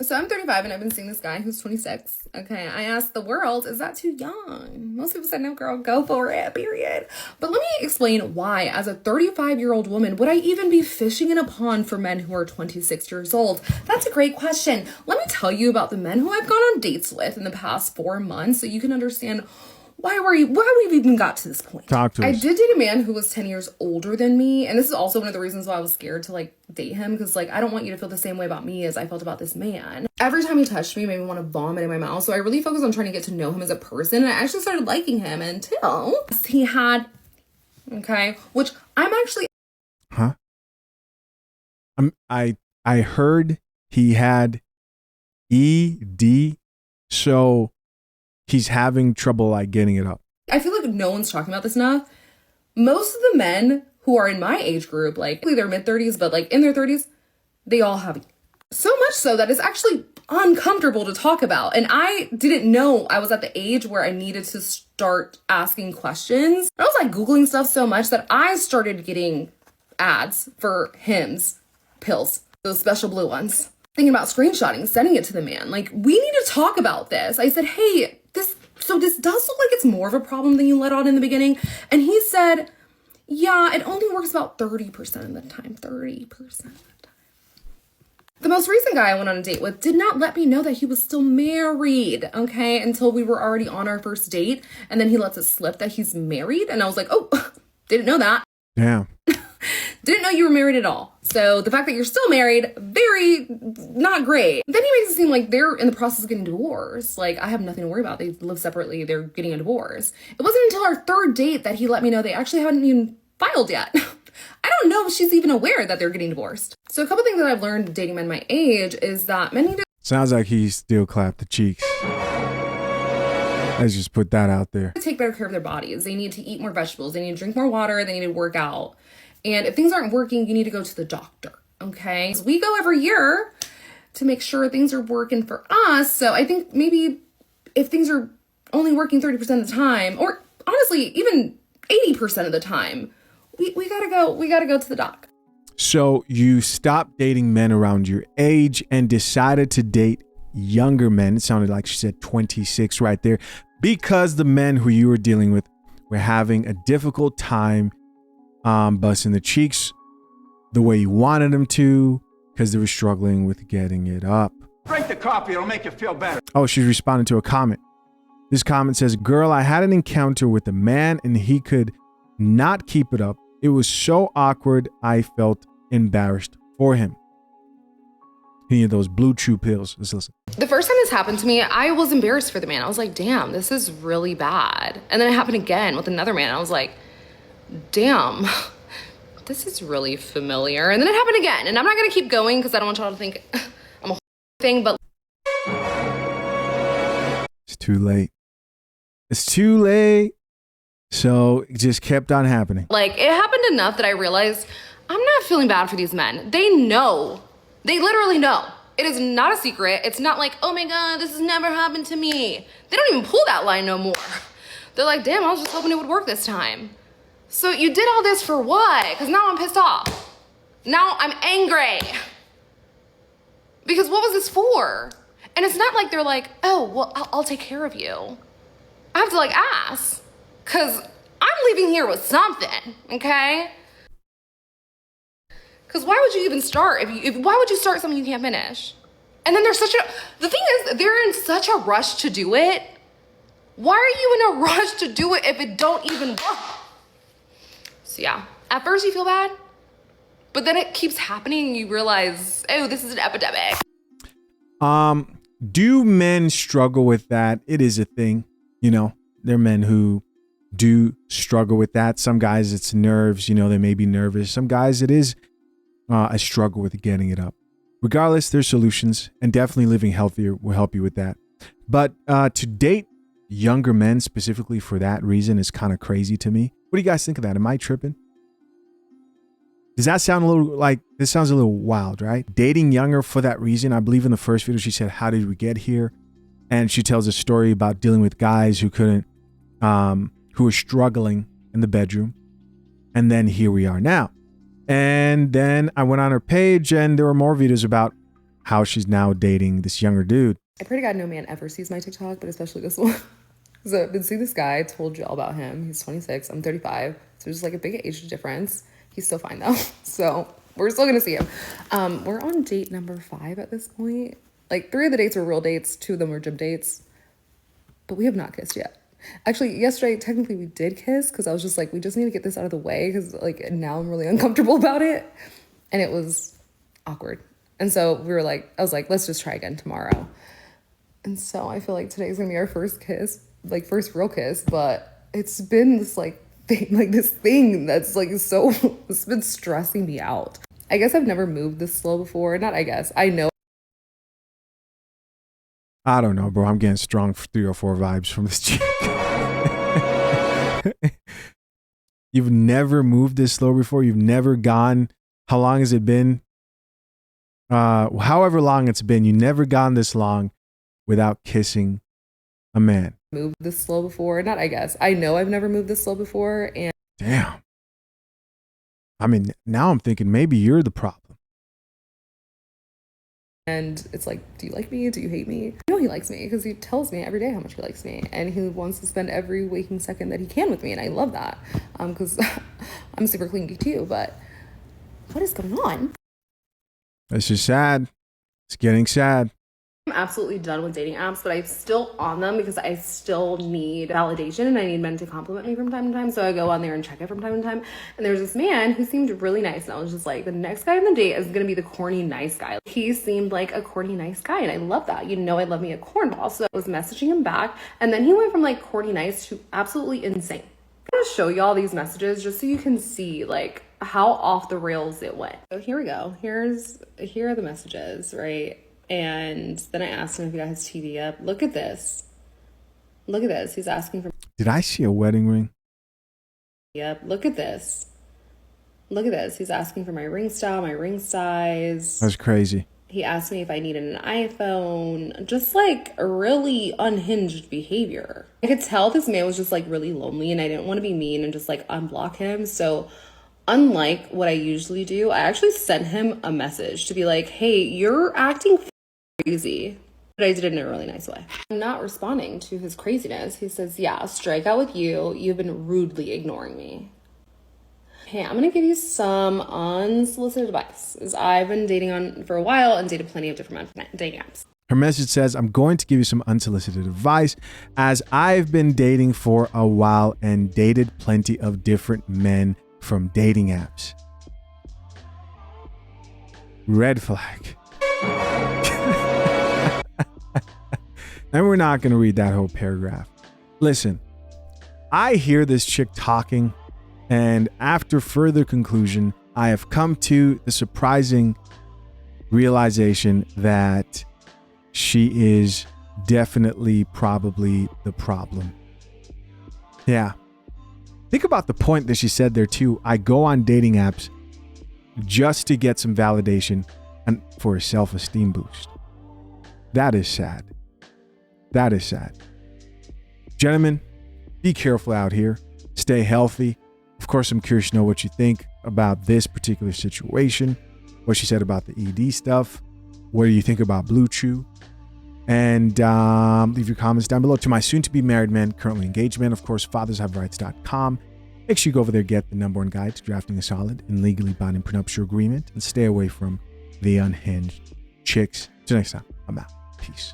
So I'm 35 and I've been seeing this guy who's 26. Okay, I asked the world, is that too young? Most people said, no, girl, go for it, period. But let me explain why, as a 35-year-old woman, would I even be fishing in a pond for men who are 26 years old? That's a great question. Let me tell you about the men who I've gone on dates with in the past 4 months so you can understand why we've even got to this point. Talk to us. I did date a man who was 10 years older than me, and this is also one of the reasons why I was scared to date him, because I don't want you to feel the same way about me as I felt about this man. Every time he touched me, it made me want to vomit in my mouth, so I really focused on trying to get to know him as a person, and I actually started liking him until he had, which I'm actually... Huh? I heard he had ED, so he's having trouble getting it up. I feel like no one's talking about this enough. Most of the men who are in my age group, they're mid-30s, but in their 30s, they all have so much so that it's actually uncomfortable to talk about. And I didn't know I was at the age where I needed to start asking questions. I was Googling stuff so much that I started getting ads for Hims pills, those special blue ones. Thinking about screenshotting, sending it to the man. We need to talk about this. I said, hey, this does look like it's more of a problem than you let on in the beginning. And he said, yeah, it only works about 30% of the time. 30% of the time. The most recent guy I went on a date with did not let me know that he was still married, until we were already on our first date. And then he lets it slip that he's married. And I was like, oh, didn't know that. Yeah. Didn't know you were married at all. So the fact that you're still married, very not great. Then he makes it seem like they're in the process of getting divorced. I have nothing to worry about. They live separately. They're getting a divorce. It wasn't until our third date that he let me know they actually haven't even filed yet. I don't know if she's even aware that they're getting divorced. So a couple things that I've learned dating men my age is that men need to... Sounds like he still clapped the cheeks. Let's just put that out there. Take better care of their bodies. They need to eat more vegetables. They need to drink more water. They need to work out. And if things aren't working, you need to go to the doctor, okay? So we go every year to make sure things are working for us. So I think maybe if things are only working 30% of the time, or honestly, even 80% of the time, we gotta go to the doc. So you stopped dating men around your age and decided to date younger men. It sounded like she said 26 right there, because the men who you were dealing with were having a difficult time busting the cheeks the way you wanted them to, because they were struggling with getting it up. Drink the coffee, it'll make you feel better. Oh, she's responding to a comment. This comment says, girl, I had an encounter with a man and he could not keep it up. It was so awkward, I felt embarrassed for him. Any of those blue chew pills. Let's listen. The first time this happened to me, I was embarrassed for the man. I was like, damn, this is really bad. And then it happened again with another man. I was like, damn, this is really familiar. And then it happened again. And I'm not going to keep going because I don't want y'all to think I'm a thing, but... It's too late. It's too late. So it just kept on happening. It happened enough that I realized I'm not feeling bad for these men. They know. They literally know. It is not a secret. It's not like, oh my God, this has never happened to me. They don't even pull that line no more. They're like, damn, I was just hoping it would work this time. So you did all this for what? Because now I'm pissed off. Now I'm angry. Because what was this for? And it's not like they're like, oh, well, I'll take care of you. I have to ask. Because I'm leaving here with something, okay? Because why would you even start? Why would you start something you can't finish? And then the thing is, they're in such a rush to do it. Why are you in a rush to do it if it don't even work? So yeah, at first you feel bad, but then it keeps happening and you realize, oh, this is an epidemic. Do men struggle with that? It is a thing. There are men who do struggle with that. Some guys, it's nerves, they may be nervous. Some guys, it is a struggle with getting it up. Regardless, there's solutions, and definitely living healthier will help you with that. But to date younger men specifically for that reason is kind of crazy to me. What do you guys think of that? Am I tripping? Does that sound this sounds a little wild, right? Dating younger for that reason. I believe in the first video, she said, how did we get here? And she tells a story about dealing with guys who couldn't, who were struggling in the bedroom. And then here we are now. And then I went on her page and there were more videos about how she's now dating this younger dude. I pray to God no man ever sees my TikTok, but especially this one. So I've been seeing this guy. I told you all about him. He's 26. I'm 35. So there's like a big age difference. He's still fine though. So we're still going to see him. We're on date number 5 at this point. Like 3 of the dates were real dates. 2 of them were gym dates. But we have not kissed yet. Actually, yesterday, technically we did kiss because I was just like, we just need to get this out of the way because like now I'm really uncomfortable about it. And it was awkward. And so we were like, I was like, let's just try again tomorrow. And so I feel like today's gonna be our first kiss, like first real kiss, but it's been this like thing, like this thing that's like so, it's been stressing me out. I guess I've never moved this slow before. Not I guess, I know. I don't know, bro. I'm getting strong 304 vibes from this chick. You've never moved this slow before? You've never gone, how long has it been? However long it's been, you never gone this long without kissing a man. Moved this slow before. Not I guess. I know I've never moved this slow before. And damn. I mean, now I'm thinking maybe you're the problem. And it's like, do you like me? Do you hate me? I know he likes me because he tells me every day how much he likes me. And he wants to spend every waking second that he can with me. And I love that because I'm super clingy too. But what is going on? It's just sad. It's getting sad. I'm absolutely done with dating apps, but I'm still on them because I still need validation and I need men to compliment me from time to time. So I go on there and check it from time to time. And there's this man who seemed really nice. And I was just like, the next guy on the date is going to be the corny nice guy. He seemed like a corny nice guy. And I love that. You know, I love me a cornball. So I was messaging him back. And then he went from like corny nice to absolutely insane. I'm going to show you all these messages just so you can see like how off the rails it went. So here we go. Here are the messages, right? And then I asked him if he got his TV up. Look at this. Look at this. He's asking for. Did I see a wedding ring? Yep. Look at this. Look at this. He's asking for my ring style, my ring size. That's crazy. He asked me if I needed an iPhone. Just like a really unhinged behavior. I could tell this man was just like really lonely and I didn't want to be mean and just like unblock him. So unlike what I usually do, I actually sent him a message to be like, hey, you're acting crazy. But I did it in a really nice way. I'm not responding to his craziness. He says, yeah, strike out with you. You've been rudely ignoring me. Hey, I'm going to give you some unsolicited advice. As I've been dating on for a while and dated plenty of different dating apps. Her message says, I'm going to give you some unsolicited advice as I've been dating for a while and dated plenty of different men from dating apps. Red flag. And we're not going to read that whole paragraph. Listen, I hear this chick talking, and after further conclusion, I have come to the surprising realization that she is definitely probably the problem. Yeah. Think about the point that she said there too. I go on dating apps just to get some validation and for a self-esteem boost. That is sad. That is sad. Gentlemen, be careful out here. Stay healthy. Of course, I'm curious to know what you think about this particular situation, what she said about the ED stuff. What do you think about Blue Chew? And leave your comments down below. To my soon-to-be married men, currently engaged men, of course, fathershaverights.com. Make sure you go over there, get the #1 guide to drafting a solid and legally binding prenuptial agreement, and stay away from the unhinged chicks. Till next time, I'm out. Peace.